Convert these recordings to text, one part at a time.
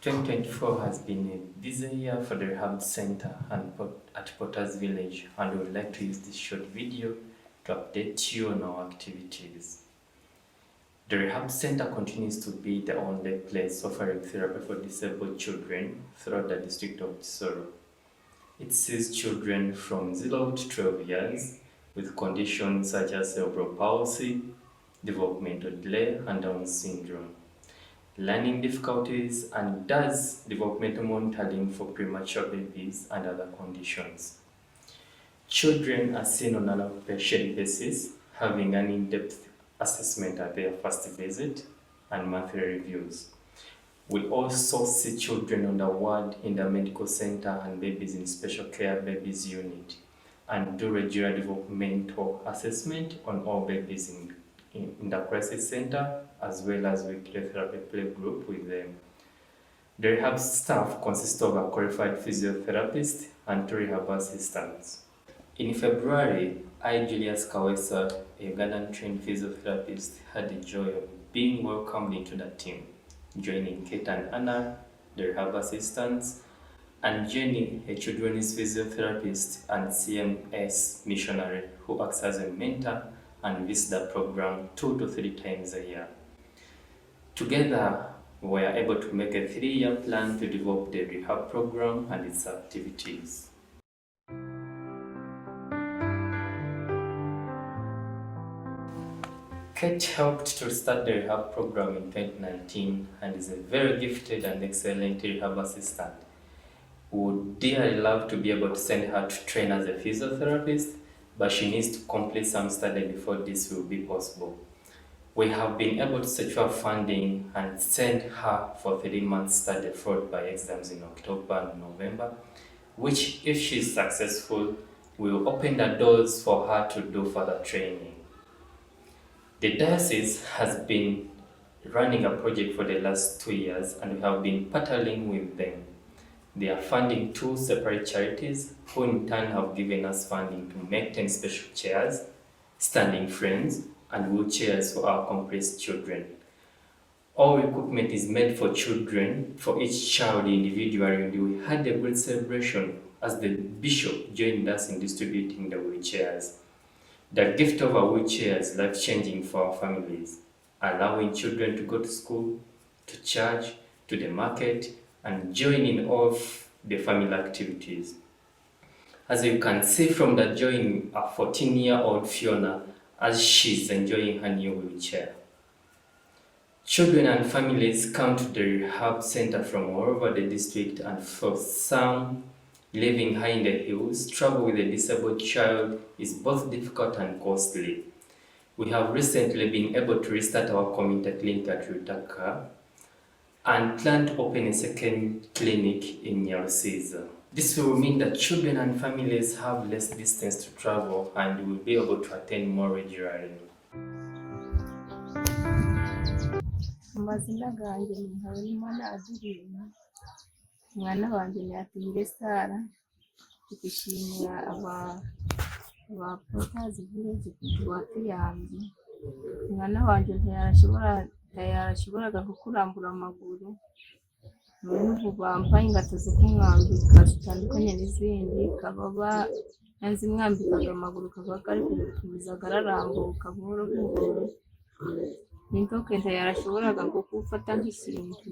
2024 has been a busy year for the Rehab Center at Potter's Village, and we would like to use this short video to update you on our activities. The Rehab Center continues to be the only place offering therapy for disabled children throughout the district of Kisoro. It sees children from 0 to 12 years with conditions such as cerebral palsy, developmental delay, and Down syndrome, learning difficulties, and does developmental monitoring for premature babies and other conditions. Children are seen on an outpatient basis, having an in-depth assessment at their first visit and monthly reviews. We also see children on the ward in the medical center and babies in special care babies unit, and do regular developmental assessment on all babies in the crisis center, as well as weekly therapy play group with them. The rehab staff consists of a qualified physiotherapist and 2 rehab assistants. In February, I, Julius Kawesa, a Ugandan trained physiotherapist, had the joy of being welcomed into the team, joining Kate and Anna, the rehab assistants, and Jenny, a children's physiotherapist and CMS missionary who acts as a mentor and visits the program 2 to 3 times a year. Together, we are able to make a 3-year plan to develop the rehab program and its activities. Kate helped to start the rehab program in 2019 and is a very gifted and excellent rehab assistant. We would dearly love to be able to send her to train as a physiotherapist, but she needs to complete some study before this will be possible. We have been able to secure funding and send her for 3 months study followed by exams in October and November, which, if she is successful, will open the doors for her to do further training. The diocese has been running a project for the last 2 years, and we have been partnering with them. They are funding 2 separate charities, who in turn have given us funding to make 10 special chairs, standing frames, and wheelchairs for our compressed children. All equipment is made for children, for each child individually, and we had a great celebration as the bishop joined us in distributing the wheelchairs. The gift of a wheelchair is life-changing for our families, allowing children to go to school, to church, to the market, and join in all of the family activities. As you can see from the join a 14-year-old Fiona as she's enjoying her new wheelchair. Children and families come to the rehab center from all over the district, and for some living high in the hills, travel with a disabled child is both difficult and costly. We have recently been able to restart our community clinic at Rutaka and plan to open a second clinic in Nyarusiza. This will mean that children and families have less distance to travel and will be able to attend more regularly. Amazina ganjye ni Habimana Adeline, umwana wanjye ni Atuyire Sara. Tukishimira aba Potter's Village batuyambye. Umwana wanjye ntiyarashoboraga kurambura amaguru, n'ubu bambaye ingata zo kumwambika zitandukanye n'izindi, kaba yanze mwambikaga amaguru kaba kari kugutumiza ararambuka buhoro buhoro. N'intoke ntiyarashoboraga gufata nk'ikintu,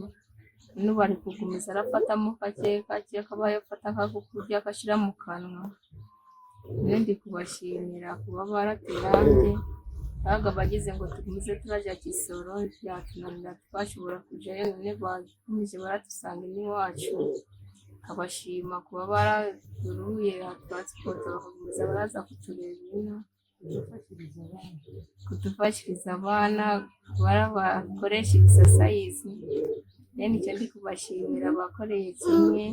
n'ubu ari kugumiza arafatamo kake kake, akaba yafata nk'akurya agashyira mu kanwa. Ndi kubashimira kuba baraturambye, baga bagize ngo tugumize turajya Kisoro, byatunanira twashobora kujyayo, none bakomeje baratusanga iwacu. Abashima kuba baraduruye transport, bakagumiza baraza kutureba ino, kudufashiriza abana barabakoresha exercise. Nicyo ndi kubashimira bakoreye kimwe,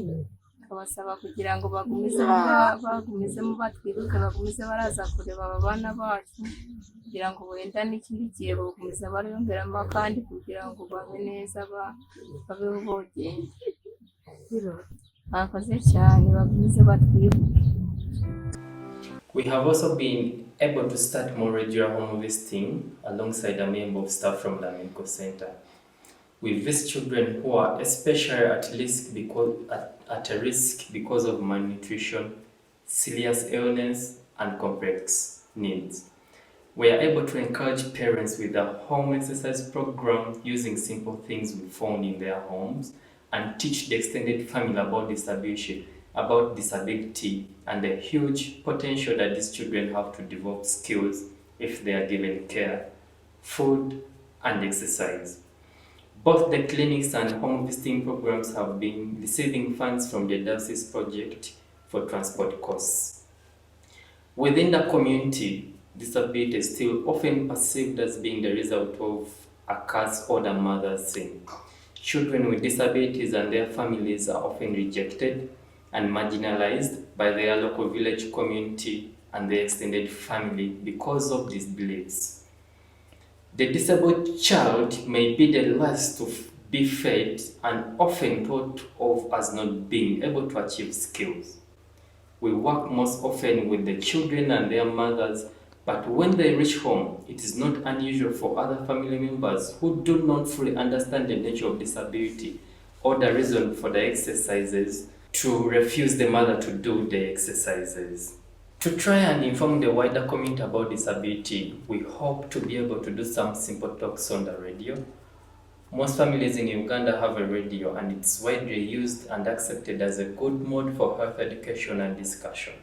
kabasaba kugira ngo bagumizemo batwiruke, bagumize baraza kureba aba bana bacu, kugira ngo wenda n'ikindi gihe bagumiza bariyongeramo kandi kugira ngo babe neza, babeho bogenda. Bakoze cyane, bagumize batwiruke. We have also been able to start more regular home visiting alongside a member of staff from the medical center. with these children who are especially at a risk because of malnutrition, serious illness, and complex needs. We are able to encourage parents with a home exercise program using simple things we found in their homes and teach the extended family about disability and the huge potential that these children have to develop skills if they are given care, food, and exercise. Both the clinics and home visiting programs have been receiving funds from the diocese project for transport costs. Within the community, disability is still often perceived as being the result of a curse or the mother's sin. Children with disabilities and their families are often rejected and marginalized by their local village community and their extended family because of these beliefs. The disabled child may be the last to be fed and often thought of as not being able to achieve skills. We work most often with the children and their mothers, but when they reach home, it is not unusual for other family members who do not fully understand the nature of disability or the reason for the exercises to refuse the mother to do the exercises. To try and inform the wider community about disability, we hope to be able to do some simple talks on the radio. Most families in Uganda have a radio and it's widely used and accepted as a good mode for health education and discussion.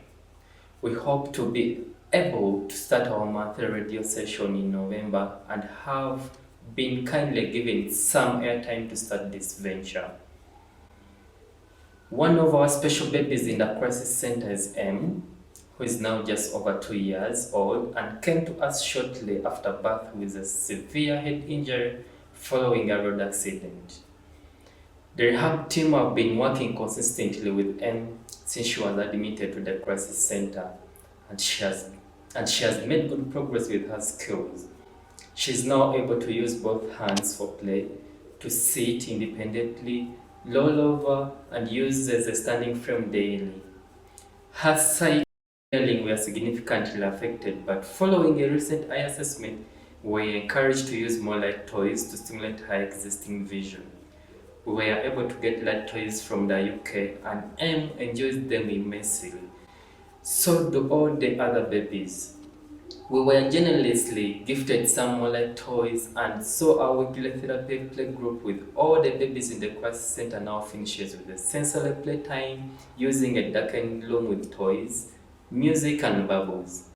We hope to be able to start our monthly radio session in November and have been kindly given some airtime to start this venture. One of our special babies in the crisis center is M, who is now just over 2 years old and came to us shortly after birth with a severe head injury following a road accident. The rehab team have been working consistently with M since she was admitted to the crisis center, and she has made good progress with her skills. She is now able to use both hands for play, to sit independently, roll over, and use as a standing frame daily. Her sight and hearing were significantly affected, but following a recent eye assessment, we were encouraged to use more light toys to stimulate her existing vision. We were able to get light toys from the UK, and M enjoys them immensely. So do all the other babies. We were generously gifted some more light toys, and so our weekly therapy play group with all the babies in the crisis center now finishes with a sensory playtime using a darkened room with toys, music, and bubbles.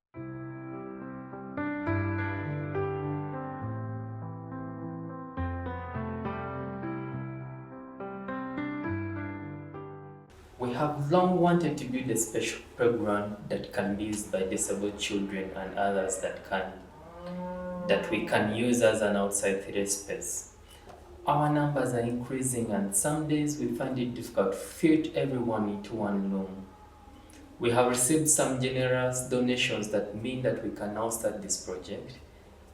We have long wanted to build a special program that can be used by disabled children and others that we can use as an outside theatre space. Our numbers are increasing and some days we find it difficult to fit everyone into one room. We have received some generous donations that mean that we can now start this project.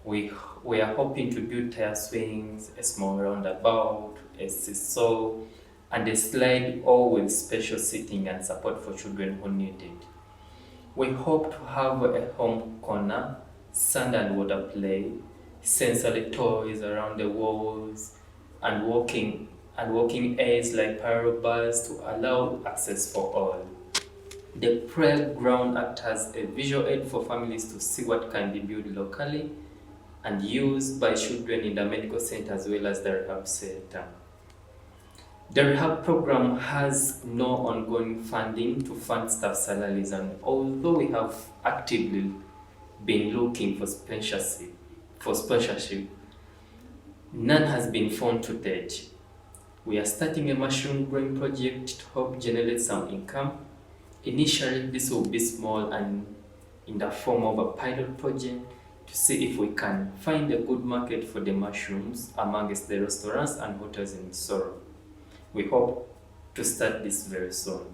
We are hoping to build tire swings, a small roundabout, a seesaw, and a slide, all with special seating and support for children who need it. We hope to have a home corner, sand and water play, sensory toys around the walls, and walking aids like parallel bars to allow access for all. The playground acts as a visual aid for families to see what can be built locally and used by children in the medical center as well as the rehab center. The rehab program has no ongoing funding to fund staff salaries, and although we have actively been looking for sponsorship, none has been found to date. We are starting a mushroom growing project to help generate some income. Initially, this will be small and in the form of a pilot project to see if we can find a good market for the mushrooms amongst the restaurants and hotels in Soro. We hope to start this very soon.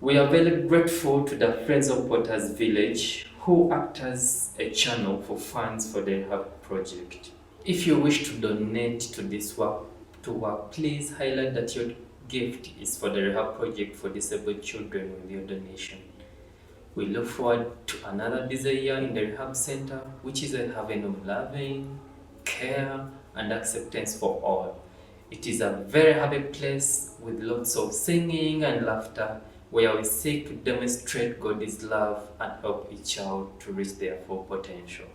We are very grateful to the Friends of Potter's Village who act as a channel for funds for the Rehab project. If you wish to donate to this work, please highlight that your gift is for the Rehab project for disabled children with your donation. We look forward to another busy year in the Rehab Center, which is a haven of loving, care, and acceptance for all. It is a very happy place with lots of singing and laughter, where we seek to demonstrate God's love and help each child to reach their full potential.